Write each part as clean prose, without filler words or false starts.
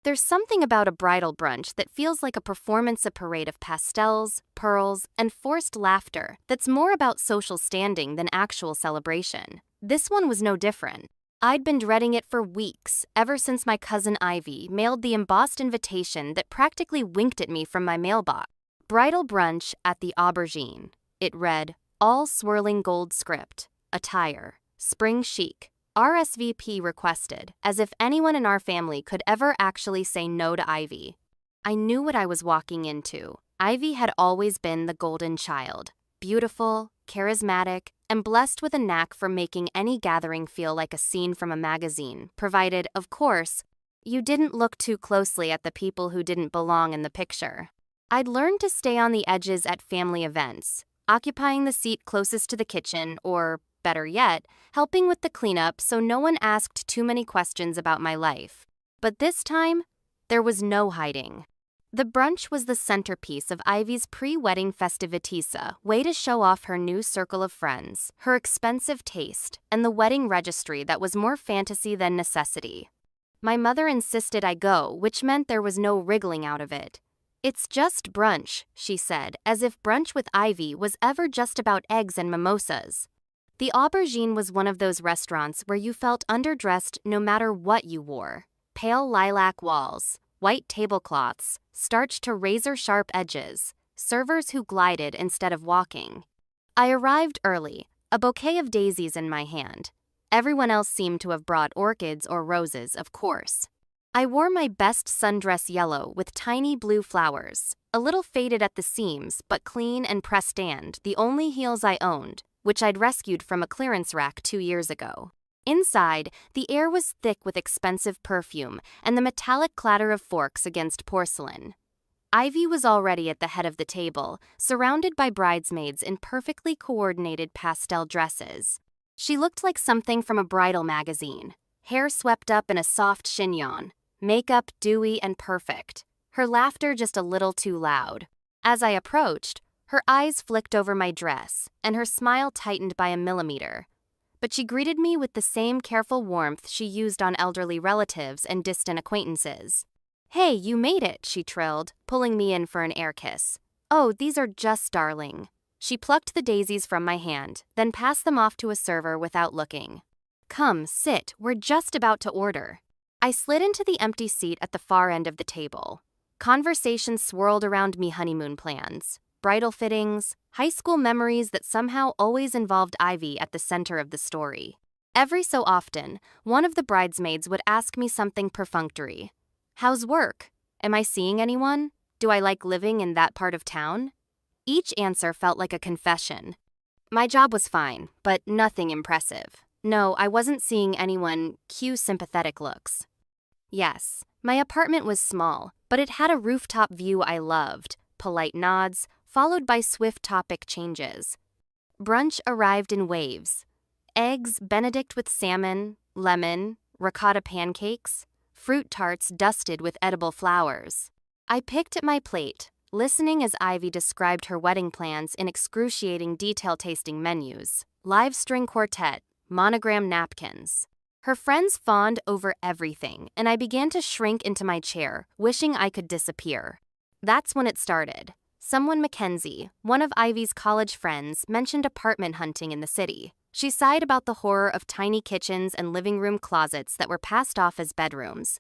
There's something about a bridal brunch that feels like a performance, a parade of pastels, pearls, and forced laughter that's more about social standing than actual celebration. This one was no different. I'd been dreading it for weeks, ever since my cousin Ivy mailed the embossed invitation that practically winked at me from my mailbox. Bridal brunch at the Aubergine. It read, all swirling gold script, attire, spring chic, RSVP requested, as if anyone in our family could ever actually say no to Ivy. I knew what I was walking into. Ivy had always been the golden child, beautiful, charismatic, and blessed with a knack for making any gathering feel like a scene from a magazine, provided, of course, you didn't look too closely at the people who didn't belong in the picture. I'd learned to stay on the edges at family events, occupying the seat closest to the kitchen or, better yet, helping with the cleanup so no one asked too many questions about my life. But this time, there was no hiding. The brunch was the centerpiece of Ivy's pre-wedding festivitica, way to show off her new circle of friends, her expensive taste, and the wedding registry that was more fantasy than necessity. My mother insisted I go, which meant there was no wriggling out of it. It's just brunch, she said, as if brunch with Ivy was ever just about eggs and mimosas. The Aubergine was one of those restaurants where you felt underdressed no matter what you wore. Pale lilac walls, white tablecloths, starched to razor-sharp edges, servers who glided instead of walking. I arrived early, a bouquet of daisies in my hand. Everyone else seemed to have brought orchids or roses, of course. I wore my best sundress yellow with tiny blue flowers, a little faded at the seams but clean and pressed-on, the only heels I owned, which I'd rescued from a clearance rack 2 years ago. Inside, the air was thick with expensive perfume and the metallic clatter of forks against porcelain. Ivy was already at the head of the table, surrounded by bridesmaids in perfectly coordinated pastel dresses. She looked like something from a bridal magazine, hair swept up in a soft chignon, makeup dewy and perfect, her laughter just a little too loud. As I approached, her eyes flicked over my dress, and her smile tightened by a millimeter. But she greeted me with the same careful warmth she used on elderly relatives and distant acquaintances. "Hey, you made it," she trilled, pulling me in for an air kiss. "Oh, these are just darling." She plucked the daisies from my hand, then passed them off to a server without looking. "Come, sit, we're just about to order." I slid into the empty seat at the far end of the table. Conversation swirled around me honeymoon plans, bridal fittings, high school memories that somehow always involved Ivy at the center of the story. Every so often, one of the bridesmaids would ask me something perfunctory. "How's work? Am I seeing anyone? Do I like living in that part of town?" Each answer felt like a confession. My job was fine, but nothing impressive. No, I wasn't seeing anyone cue sympathetic looks. Yes, my apartment was small, but it had a rooftop view I loved, polite nods, followed by swift topic changes. Brunch arrived in waves. Eggs Benedict with salmon, lemon, ricotta pancakes, fruit tarts dusted with edible flowers. I picked at my plate, listening as Ivy described her wedding plans in excruciating detail-tasting menus. Live string quartet, monogram napkins. Her friends fawned over everything, and I began to shrink into my chair, wishing I could disappear. That's when it started. Someone, Mackenzie, one of Ivy's college friends, mentioned apartment hunting in the city. She sighed about the horror of tiny kitchens and living room closets that were passed off as bedrooms.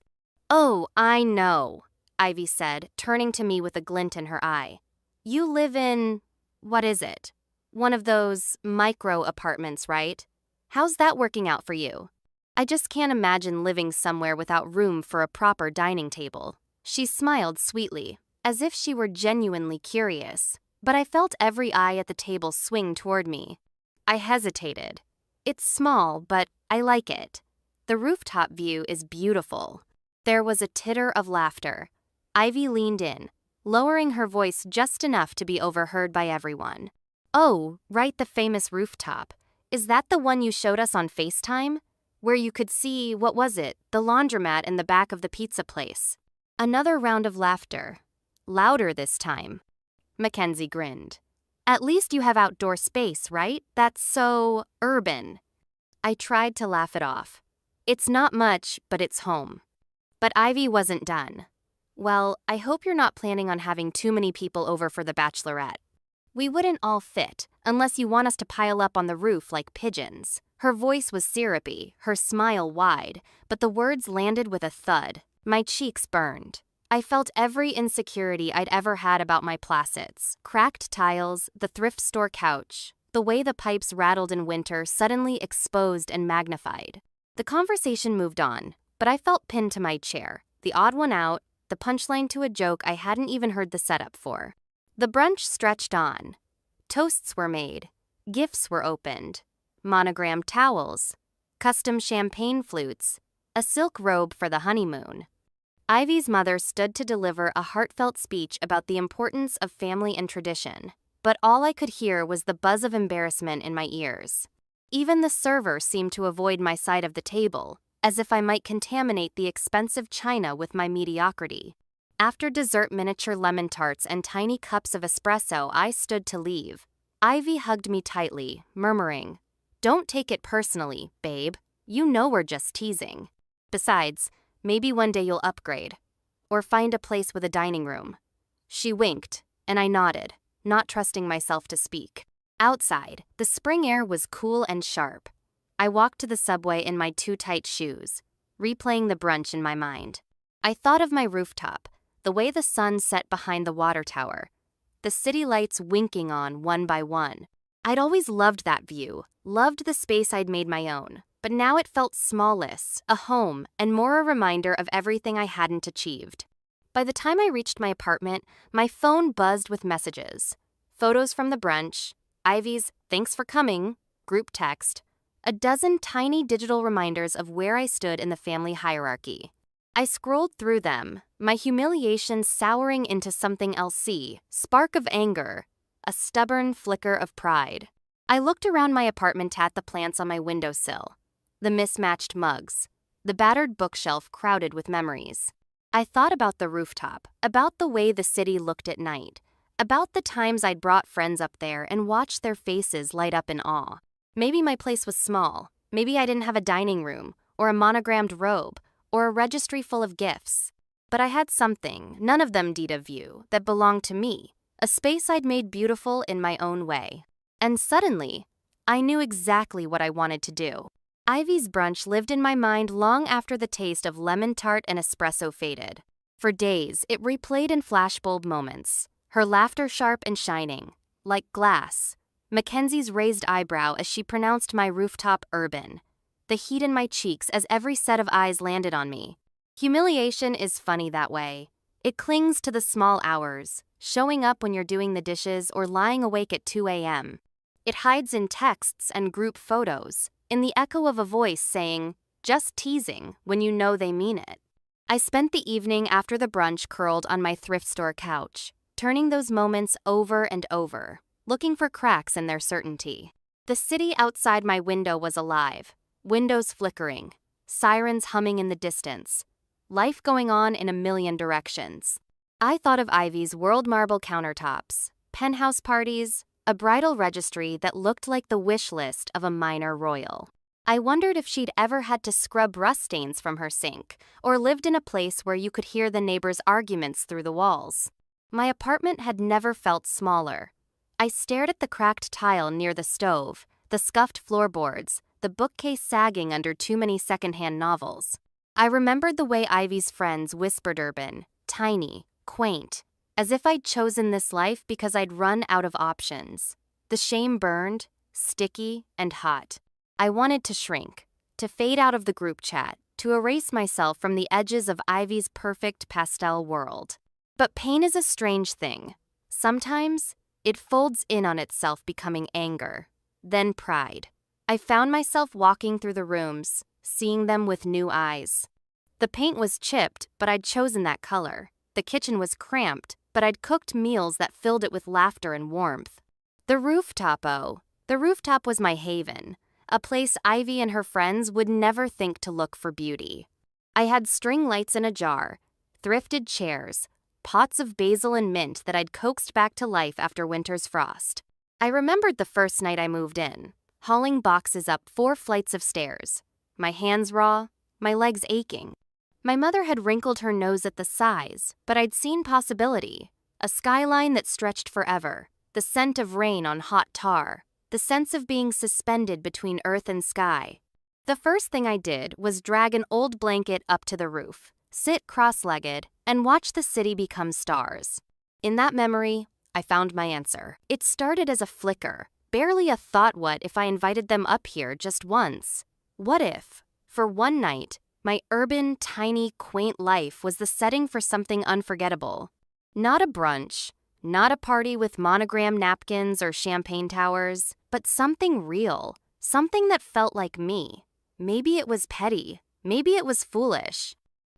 "Oh, I know," Ivy said, turning to me with a glint in her eye. "You live in, what is it? One of those micro apartments, right? How's that working out for you?" I just can't imagine living somewhere without room for a proper dining table. She smiled sweetly, as if she were genuinely curious, but I felt every eye at the table swing toward me. I hesitated. "It's small, but I like it. The rooftop view is beautiful." There was a titter of laughter. Ivy leaned in, lowering her voice just enough to be overheard by everyone. "Oh, right, the famous rooftop. Is that the one you showed us on FaceTime? Where you could see, what was it, the laundromat in the back of the pizza place." Another round of laughter. Louder this time. Mackenzie grinned. "At least you have outdoor space, right? That's so urban." I tried to laugh it off. "It's not much, but it's home." But Ivy wasn't done. Well, I hope you're not planning on having too many people over for the bachelorette. We wouldn't all fit, unless you want us to pile up on the roof like pigeons. Her voice was syrupy, her smile wide, but the words landed with a thud. My cheeks burned. I felt every insecurity I'd ever had about my placets. Cracked tiles, the thrift store couch, the way the pipes rattled in winter suddenly exposed and magnified. The conversation moved on, but I felt pinned to my chair, the odd one out, the punchline to a joke I hadn't even heard the setup for. The brunch stretched on. Toasts were made, gifts were opened, monogrammed towels, custom champagne flutes, a silk robe for the honeymoon. Ivy's mother stood to deliver a heartfelt speech about the importance of family and tradition, but all I could hear was the buzz of embarrassment in my ears. Even the server seemed to avoid my side of the table, as if I might contaminate the expensive china with my mediocrity. After dessert miniature lemon tarts and tiny cups of espresso, I stood to leave. Ivy hugged me tightly, murmuring, "Don't take it personally, babe. You know we're just teasing. Besides, maybe one day you'll upgrade. Or find a place with a dining room." She winked, and I nodded, not trusting myself to speak. Outside, the spring air was cool and sharp. I walked to the subway in my too tight shoes, replaying the brunch in my mind. I thought of my rooftop, the way the sun set behind the water tower, the city lights winking on one by one. I'd always loved that view, loved the space I'd made my own, but now it felt smallless, a home, and more a reminder of everything I hadn't achieved. By the time I reached my apartment, my phone buzzed with messages. Photos from the brunch, Ivy's "thanks for coming" group text, a dozen tiny digital reminders of where I stood in the family hierarchy. I scrolled through them, my humiliation souring into something else, spark of anger, a stubborn flicker of pride. I looked around my apartment at the plants on my windowsill, the mismatched mugs, the battered bookshelf crowded with memories. I thought about the rooftop, about the way the city looked at night, about the times I'd brought friends up there and watched their faces light up in awe. Maybe my place was small, maybe I didn't have a dining room, or a monogrammed robe, or a registry full of gifts. But I had something, none of them deed of view, that belonged to me, a space I'd made beautiful in my own way. And suddenly, I knew exactly what I wanted to do. Ivy's brunch lived in my mind long after the taste of lemon tart and espresso faded. For days, it replayed in flashbulb moments, her laughter sharp and shining, like glass, Mackenzie's raised eyebrow as she pronounced my rooftop urban, the heat in my cheeks as every set of eyes landed on me. Humiliation is funny that way. It clings to the small hours, showing up when you're doing the dishes or lying awake at 2 a.m. It hides in texts and group photos, in the echo of a voice saying, "just teasing," when you know they mean it. I spent the evening after the brunch curled on my thrift store couch, turning those moments over and over, looking for cracks in their certainty. The city outside my window was alive, windows flickering, sirens humming in the distance, life going on in a million directions. I thought of Ivy's world marble countertops, penthouse parties, a bridal registry that looked like the wish list of a minor royal. I wondered if she'd ever had to scrub rust stains from her sink, or lived in a place where you could hear the neighbors' arguments through the walls. My apartment had never felt smaller. I stared at the cracked tile near the stove, the scuffed floorboards, the bookcase sagging under too many secondhand novels. I remembered the way Ivy's friends whispered urban, tiny, quaint, as if I'd chosen this life because I'd run out of options. The shame burned, sticky and hot. I wanted to shrink, to fade out of the group chat, to erase myself from the edges of Ivy's perfect pastel world. But pain is a strange thing. Sometimes, it folds in on itself, becoming anger, then pride. I found myself walking through the rooms, seeing them with new eyes. The paint was chipped, but I'd chosen that color. The kitchen was cramped, but I'd cooked meals that filled it with laughter and warmth. The rooftop was my haven, a place Ivy and her friends would never think to look for beauty. I had string lights in a jar, thrifted chairs, pots of basil and mint that I'd coaxed back to life after winter's frost. I remembered the first night I moved in, hauling boxes up 4 flights of stairs, my hands raw, my legs aching. My mother had wrinkled her nose at the size, but I'd seen possibility. A skyline that stretched forever, the scent of rain on hot tar, the sense of being suspended between earth and sky. The first thing I did was drag an old blanket up to the roof, sit cross-legged, and watch the city become stars. In that memory, I found my answer. It started as a flicker, barely a thought. What if I invited them up here just once? What if, for one night, my urban, tiny, quaint life was the setting for something unforgettable? Not a brunch, not a party with monogram napkins or champagne towers, but something real, something that felt like me. Maybe it was petty, maybe it was foolish.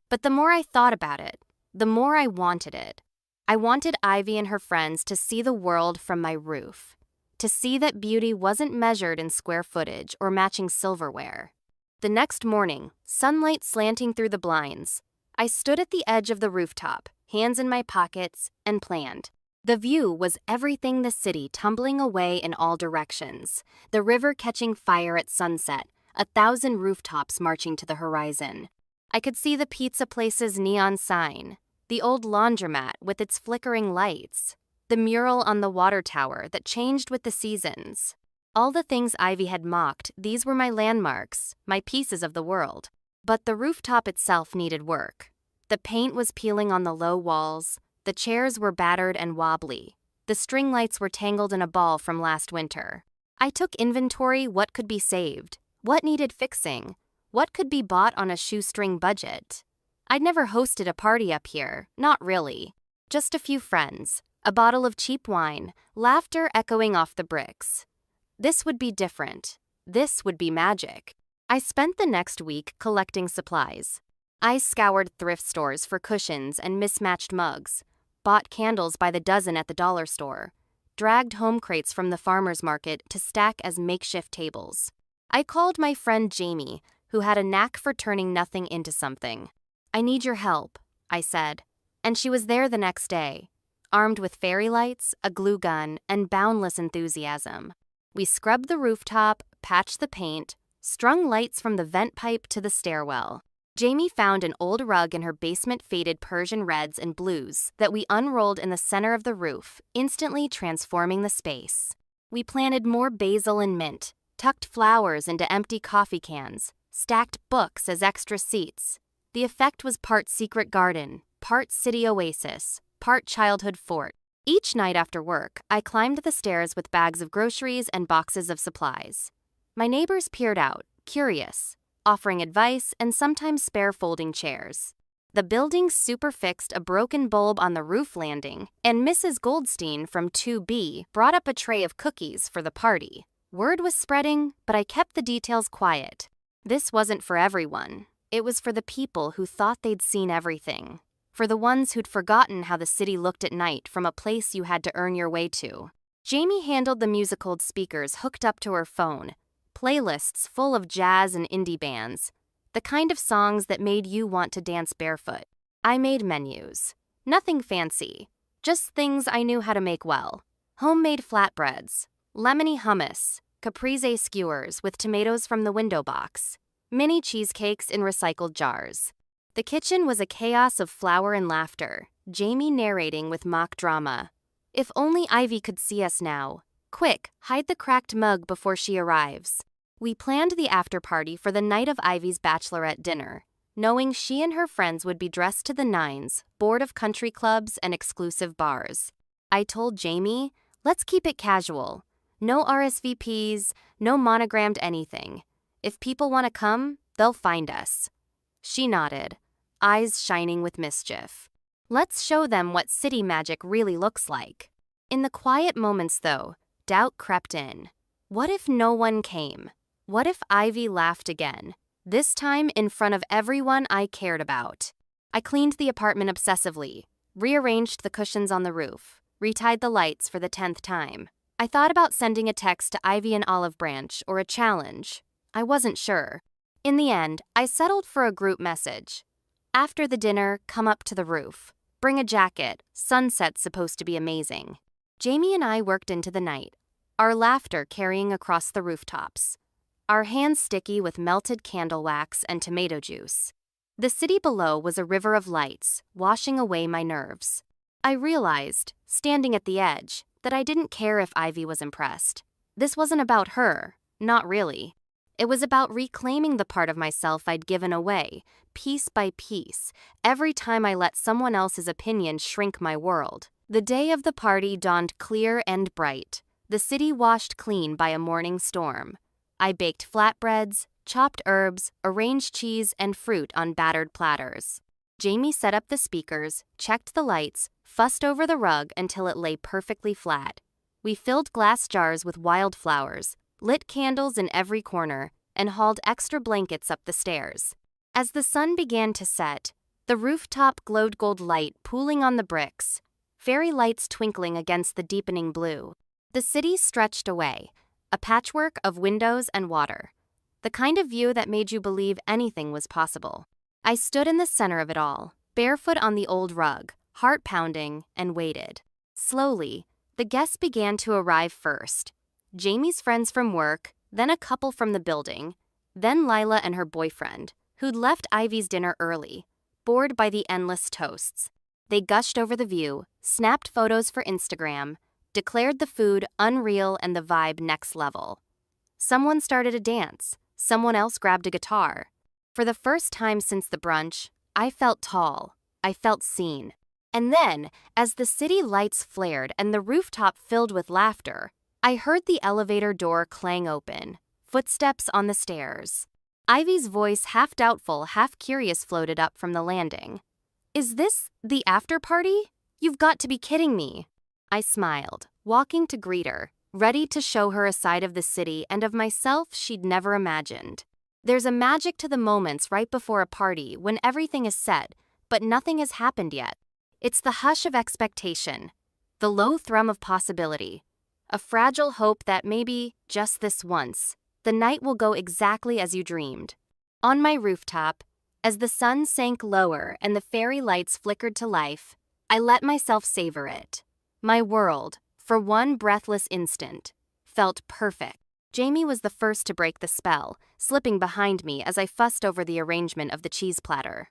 But the more I thought about it, the more I wanted it. I wanted Ivy and her friends to see the world from my roof, to see that beauty wasn't measured in square footage or matching silverware. The next morning, sunlight slanting through the blinds, I stood at the edge of the rooftop, hands in my pockets, and planned. The view was everything: the city tumbling away in all directions, the river catching fire at sunset, 1,000 rooftops marching to the horizon. I could see the pizza place's neon sign, the old laundromat with its flickering lights, the mural on the water tower that changed with the seasons. All the things Ivy had mocked, these were my landmarks, my pieces of the world. But the rooftop itself needed work. The paint was peeling on the low walls, the chairs were battered and wobbly, the string lights were tangled in a ball from last winter. I took inventory: what could be saved, what needed fixing, what could be bought on a shoestring budget. I'd never hosted a party up here, not really. Just a few friends, a bottle of cheap wine, laughter echoing off the bricks. This would be different. This would be magic. I spent the next week collecting supplies. I scoured thrift stores for cushions and mismatched mugs, bought candles by the dozen at the dollar store, dragged home crates from the farmer's market to stack as makeshift tables. I called my friend Jamie, who had a knack for turning nothing into something. "I need your help," I said, and she was there the next day, armed with fairy lights, a glue gun, and boundless enthusiasm. We scrubbed the rooftop, patched the paint, strung lights from the vent pipe to the stairwell. Jamie found an old rug in her basement, faded Persian reds and blues that we unrolled in the center of the roof, instantly transforming the space. We planted more basil and mint, tucked flowers into empty coffee cans, stacked books as extra seats. The effect was part secret garden, part city oasis, part childhood fort. Each night after work, I climbed the stairs with bags of groceries and boxes of supplies. My neighbors peered out, curious, offering advice and sometimes spare folding chairs. The building superfixed a broken bulb on the roof landing, and Mrs. Goldstein from 2B brought up a tray of cookies for the party. Word was spreading, but I kept the details quiet. This wasn't for everyone. It was for the people who thought they'd seen everything. For the ones who'd forgotten how the city looked at night from a place you had to earn your way to. Jamie handled the musical speakers hooked up to her phone, playlists full of jazz and indie bands, the kind of songs that made you want to dance barefoot. I made menus. Nothing fancy, just things I knew how to make well. Homemade flatbreads, lemony hummus, caprese skewers with tomatoes from the window box, mini cheesecakes in recycled jars. The kitchen was a chaos of flour and laughter, Jamie narrating with mock drama. If only Ivy could see us now. Quick, hide the cracked mug before she arrives. We planned the after-party for the night of Ivy's bachelorette dinner, knowing she and her friends would be dressed to the nines, bored of country clubs and exclusive bars. I told Jamie, let's keep it casual. No RSVPs, no monogrammed anything. If people want to come, they'll find us. She nodded, eyes shining with mischief. Let's show them what city magic really looks like. In the quiet moments, though, doubt crept in. What if no one came? What if Ivy laughed again? This time in front of everyone I cared about. I cleaned the apartment obsessively, rearranged the cushions on the roof, retied the lights for the 10th time. I thought about sending a text to Ivy and Olive Branch or a challenge. I wasn't sure. In the end, I settled for a group message. After the dinner, come up to the roof. Bring a jacket. Sunset's supposed to be amazing. Jamie and I worked into the night, our laughter carrying across the rooftops, our hands sticky with melted candle wax and tomato juice. The city below was a river of lights, washing away my nerves. I realized, standing at the edge, that I didn't care if Ivy was impressed. This wasn't about her, not really. It was about reclaiming the part of myself I'd given away, piece by piece, every time I let someone else's opinion shrink my world. The day of the party dawned clear and bright, the city washed clean by a morning storm. I baked flatbreads, chopped herbs, arranged cheese and fruit on battered platters. Jamie set up the speakers, checked the lights, fussed over the rug until it lay perfectly flat. We filled glass jars with wildflowers, lit candles in every corner, and hauled extra blankets up the stairs. As the sun began to set, the rooftop glowed gold light pooling on the bricks, fairy lights twinkling against the deepening blue. The city stretched away, a patchwork of windows and water, the kind of view that made you believe anything was possible. I stood in the center of it all, barefoot on the old rug, heart pounding, and waited. Slowly, the guests began to arrive first. Jamie's friends from work, then a couple from the building, then Lila and her boyfriend, who'd left Ivy's dinner early, bored by the endless toasts. They gushed over the view, snapped photos for Instagram, declared the food unreal and the vibe next level. Someone started a dance, someone else grabbed a guitar. For the first time since the brunch, I felt tall. I felt seen. And then, as the city lights flared and the rooftop filled with laughter, I heard the elevator door clang open, footsteps on the stairs. Ivy's voice, half doubtful, half curious, floated up from the landing. "Is this the after party? You've got to be kidding me." I smiled, walking to greet her, ready to show her a side of the city and of myself she'd never imagined. There's a magic to the moments right before a party when everything is set, but nothing has happened yet. It's the hush of expectation, the low thrum of possibility, a fragile hope that maybe, just this once, the night will go exactly as you dreamed. On my rooftop, as the sun sank lower and the fairy lights flickered to life, I let myself savor it. My world, for one breathless instant, felt perfect. Jamie was the first to break the spell, slipping behind me as I fussed over the arrangement of the cheese platter.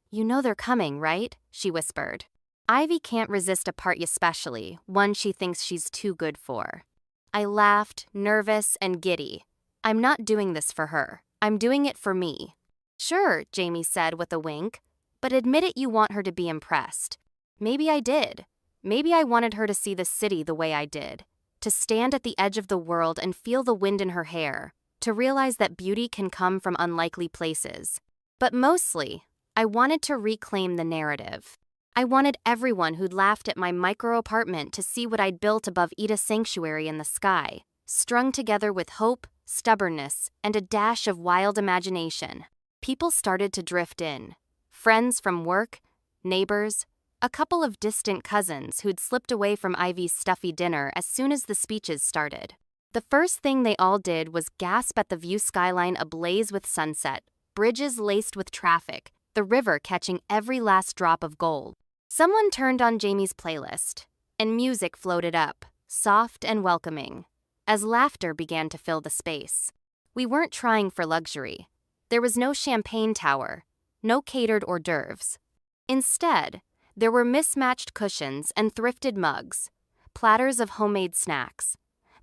"You know they're coming, right?" she whispered. Ivy can't resist a party, especially one she thinks she's too good for. I laughed, nervous and giddy. I'm not doing this for her. I'm doing it for me. "Sure," Jamie said with a wink, "but admit it, you want her to be impressed." Maybe I did. Maybe I wanted her to see the city the way I did, to stand at the edge of the world and feel the wind in her hair, to realize that beauty can come from unlikely places. But mostly, I wanted to reclaim the narrative. I wanted everyone who'd laughed at my micro apartment to see what I'd built above Eda's sanctuary in the sky, strung together with hope, stubbornness, and a dash of wild imagination. People started to drift in. Friends from work, neighbors, a couple of distant cousins who'd slipped away from Ivy's stuffy dinner as soon as the speeches started. The first thing they all did was gasp at the view skyline ablaze with sunset, bridges laced with traffic, the river catching every last drop of gold. Someone turned on Jamie's playlist, and music floated up, soft and welcoming, as laughter began to fill the space. We weren't trying for luxury. There was no champagne tower, no catered hors d'oeuvres. Instead, there were mismatched cushions and thrifted mugs, platters of homemade snacks,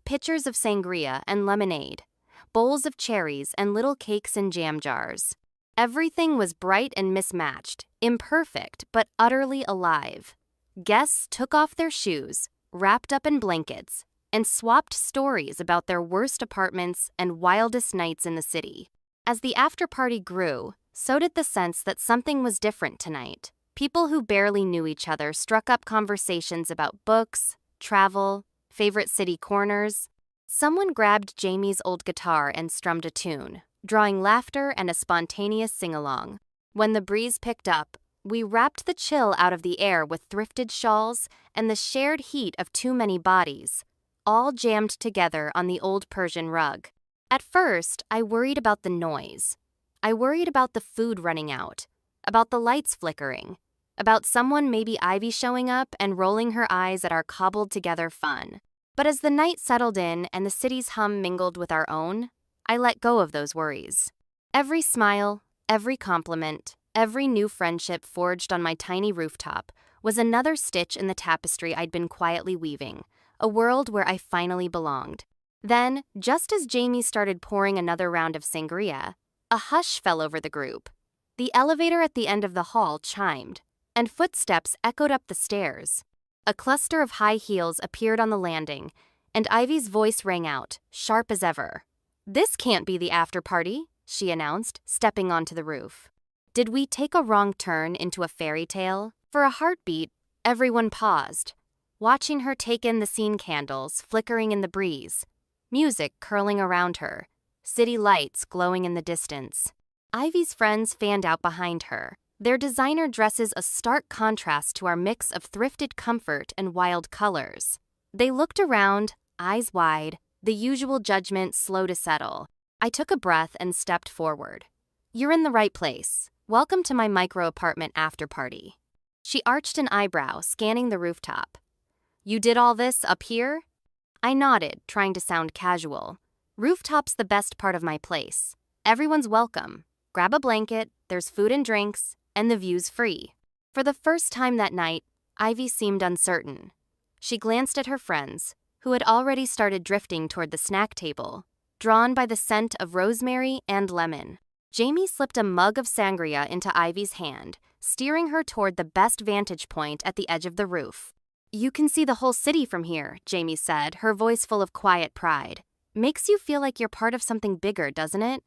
pitchers of sangria and lemonade, bowls of cherries and little cakes in jam jars. Everything was bright and mismatched, imperfect but utterly alive. Guests took off their shoes, wrapped up in blankets, and swapped stories about their worst apartments and wildest nights in the city. As the after-party grew, so did the sense that something was different tonight. People who barely knew each other struck up conversations about books, travel, favorite city corners. Someone grabbed Jamie's old guitar and strummed a tune, drawing laughter and a spontaneous sing-along. When the breeze picked up, we wrapped the chill out of the air with thrifted shawls and the shared heat of too many bodies, all jammed together on the old Persian rug. At first, I worried about the noise. I worried about the food running out, about the lights flickering, about someone, maybe Ivy, showing up and rolling her eyes at our cobbled-together fun. But as the night settled in and the city's hum mingled with our own, I let go of those worries. Every smile, every compliment, Every new friendship forged on my tiny rooftop was another stitch in the tapestry I'd been quietly weaving, a world where I finally belonged. Then, just as Jamie started pouring another round of sangria, a hush fell over the group. The elevator at the end of the hall chimed, and footsteps echoed up the stairs. A cluster of high heels appeared on the landing, and Ivy's voice rang out, sharp as ever. "This can't be the after party," she announced, stepping onto the roof. Did we take a wrong turn into a fairy tale? For a heartbeat, everyone paused, watching her take in the scene, candles flickering in the breeze, music curling around her, city lights glowing in the distance. Ivy's friends fanned out behind her, their designer dresses a stark contrast to our mix of thrifted comfort and wild colors. They looked around, eyes wide, the usual judgment slow to settle. I took a breath and stepped forward. "You're in the right place. Welcome to my micro-apartment after-party." She arched an eyebrow, scanning the rooftop. "You did all this up here?" I nodded, trying to sound casual. "Rooftop's the best part of my place. Everyone's welcome. Grab a blanket, there's food and drinks, and the view's free." For the first time that night, Ivy seemed uncertain. She glanced at her friends, who had already started drifting toward the snack table, drawn by the scent of rosemary and lemon. Jamie slipped a mug of sangria into Ivy's hand, steering her toward the best vantage point at the edge of the roof. "You can see the whole city from here," Jamie said, her voice full of quiet pride. "Makes you feel like you're part of something bigger, doesn't it?"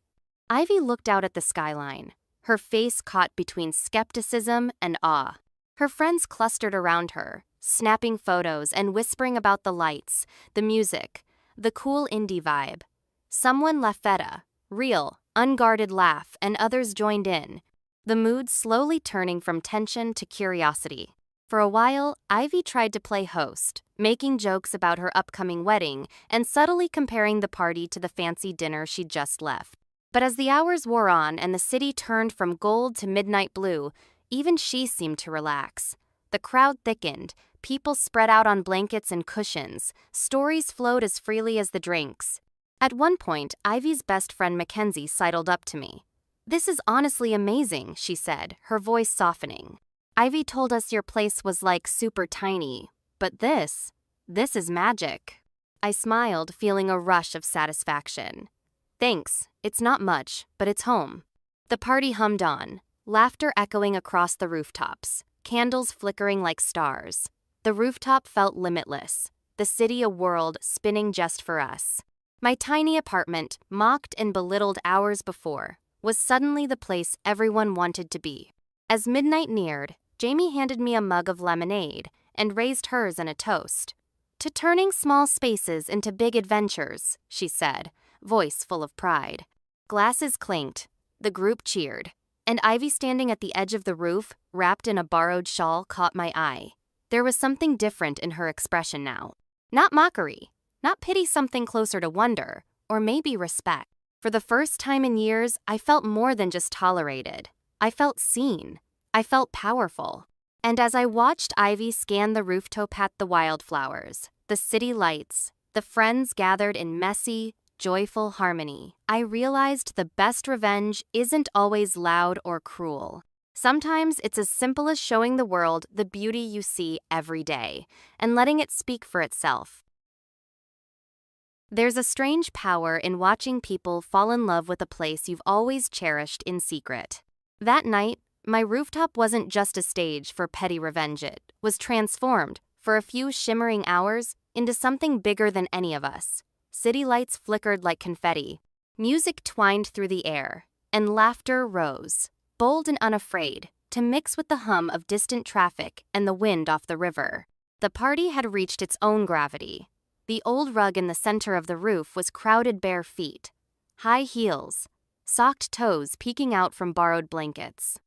Ivy looked out at the skyline, her face caught between skepticism and awe. Her friends clustered around her, snapping photos and whispering about the lights, the music, the cool indie vibe. Someone laughed at a real, unguarded laugh, and others joined in, the mood slowly turning from tension to curiosity. For a while, Ivy tried to play host, making jokes about her upcoming wedding and subtly comparing the party to the fancy dinner she'd just left. But as the hours wore on and the city turned from gold to midnight blue, even she seemed to relax. The crowd thickened, people spread out on blankets and cushions, stories flowed as freely as the drinks. At one point, Ivy's best friend Mackenzie sidled up to me. "This is honestly amazing," she said, her voice softening. "Ivy told us your place was like super tiny, but this is magic." I smiled, feeling a rush of satisfaction. "Thanks, it's not much, but it's home." The party hummed on, laughter echoing across the rooftops, candles flickering like stars. The rooftop felt limitless, the city a world spinning just for us. My tiny apartment, mocked and belittled hours before, was suddenly the place everyone wanted to be. As midnight neared, Jamie handed me a mug of lemonade and raised hers in a toast. "To turning small spaces into big adventures," she said, voice full of pride. Glasses clinked, the group cheered, and Ivy standing at the edge of the roof, wrapped in a borrowed shawl, caught my eye. There was something different in her expression now. Not mockery, not pity, something closer to wonder, or maybe respect. For the first time in years, I felt more than just tolerated. I felt seen. I felt powerful. And as I watched Ivy scan the rooftop at the wildflowers, the city lights, the friends gathered in messy, joyful harmony, I realized the best revenge isn't always loud or cruel. Sometimes it's as simple as showing the world the beauty you see every day and letting it speak for itself. There's a strange power in watching people fall in love with a place you've always cherished in secret. That night, my rooftop wasn't just a stage for petty revenge. It was transformed, for a few shimmering hours, into something bigger than any of us. City lights flickered like confetti, music twined through the air, and laughter rose, bold and unafraid, to mix with the hum of distant traffic and the wind off the river. The party had reached its own gravity. The old rug in the center of the roof was crowded bare feet, high heels, socked toes peeking out from borrowed blankets.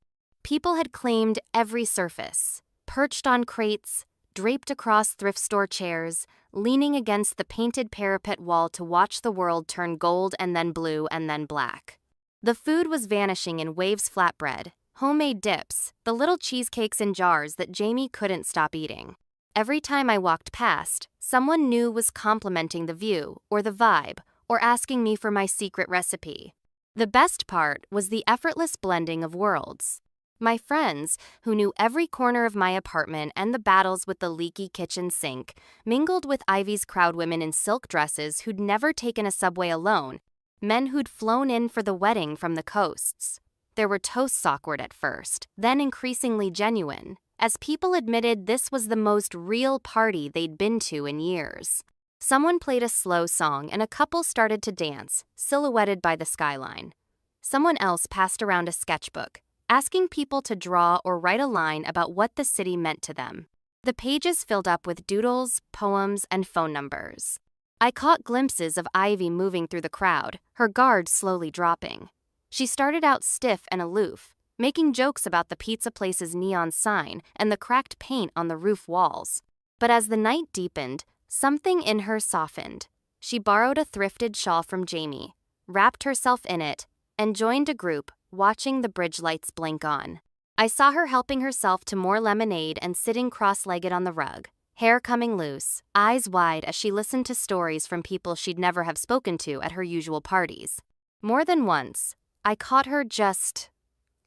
People had claimed every surface, perched on crates, draped across thrift store chairs, leaning against the painted parapet wall to watch the world turn gold and then blue and then black. The food was vanishing in Waves flatbread, homemade dips, the little cheesecakes in jars that Jamie couldn't stop eating. Every time I walked past, someone new was complimenting the view or the vibe or asking me for my secret recipe. The best part was the effortless blending of worlds. My friends, who knew every corner of my apartment and the battles with the leaky kitchen sink, mingled with Ivy's crowd women in silk dresses who'd never taken a subway alone, men who'd flown in for the wedding from the coasts. There were toasts awkward at first, then increasingly genuine, as people admitted this was the most real party they'd been to in years. Someone played a slow song and a couple started to dance, silhouetted by the skyline. Someone else passed around a sketchbook, asking people to draw or write a line about what the city meant to them. The pages filled up with doodles, poems, and phone numbers. I caught glimpses of Ivy moving through the crowd, her guard slowly dropping. She started out stiff and aloof, making jokes about the pizza place's neon sign and the cracked paint on the roof walls. But as the night deepened, something in her softened. She borrowed a thrifted shawl from Jamie, wrapped herself in it, and joined a group, watching the bridge lights blink on. I saw her helping herself to more lemonade and sitting cross-legged on the rug, hair coming loose, eyes wide as she listened to stories from people she'd never have spoken to at her usual parties. More than once, I caught her just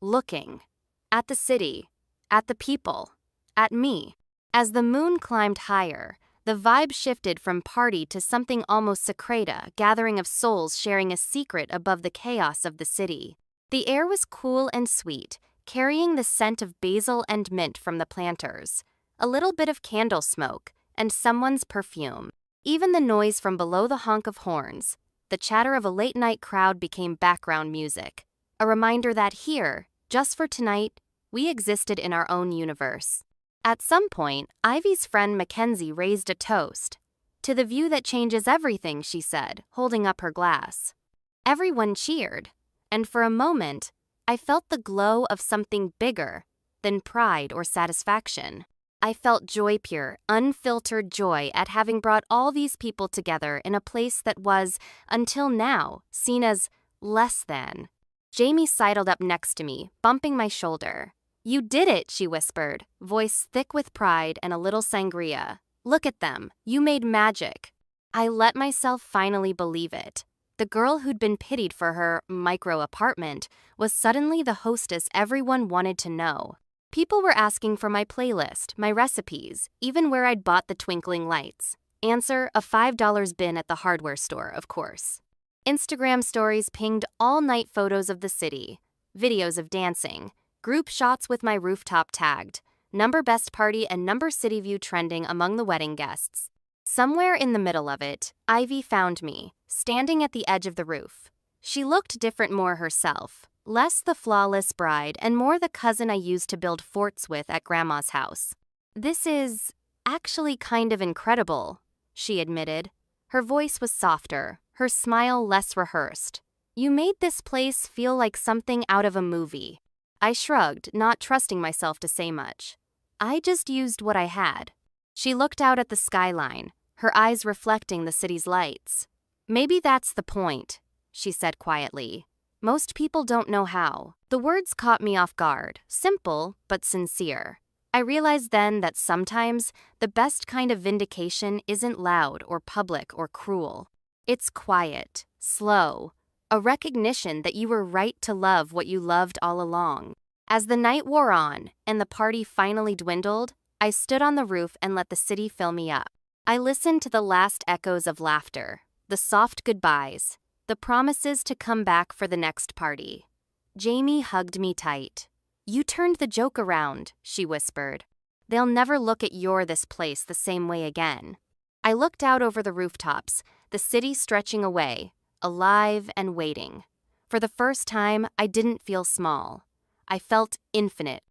looking. At the city, at the people, at me. As the moon climbed higher, the vibe shifted from party to something almost sacred, a gathering of souls sharing a secret above the chaos of the city. The air was cool and sweet, carrying the scent of basil and mint from the planters, a little bit of candle smoke, and someone's perfume. Even the noise from below the honk of horns, the chatter of a late-night crowd became background music, a reminder that here, just for tonight, we existed in our own universe. At some point, Ivy's friend Mackenzie raised a toast. To the view that changes everything, she said, holding up her glass. Everyone cheered, and for a moment, I felt the glow of something bigger than pride or satisfaction. I felt joy, pure, unfiltered joy at having brought all these people together in a place that was, until now, seen as less than. Jamie sidled up next to me, bumping my shoulder. "You did it," she whispered, voice thick with pride and a little sangria. "Look at them. You made magic." I let myself finally believe it. The girl who'd been pitied for her micro apartment was suddenly the hostess everyone wanted to know. People were asking for my playlist, my recipes, even where I'd bought the twinkling lights. Answer, a $5 bin at the hardware store, of course. Instagram stories pinged all-night photos of the city, videos of dancing, group shots with my rooftop tagged, number best party and number city view trending among the wedding guests. Somewhere in the middle of it, Ivy found me, standing at the edge of the roof. She looked different, more herself, less the flawless bride and more the cousin I used to build forts with at Grandma's house. "This is actually kind of incredible," she admitted. Her voice was softer, her smile less rehearsed. "You made this place feel like something out of a movie." I shrugged, not trusting myself to say much. "I just used what I had." She looked out at the skyline, her eyes reflecting the city's lights. "Maybe that's the point," she said quietly. "Most people don't know how." The words caught me off guard, simple but sincere. I realized then that sometimes the best kind of vindication isn't loud or public or cruel. It's quiet, slow, a recognition that you were right to love what you loved all along. As the night wore on and the party finally dwindled, I stood on the roof and let the city fill me up. I listened to the last echoes of laughter, the soft goodbyes, the promises to come back for the next party. Jamie hugged me tight. "You turned the joke around," she whispered. "They'll never look at this place the same way again." I looked out over the rooftops, the city stretching away, alive and waiting. For the first time, I didn't feel small. I felt infinite,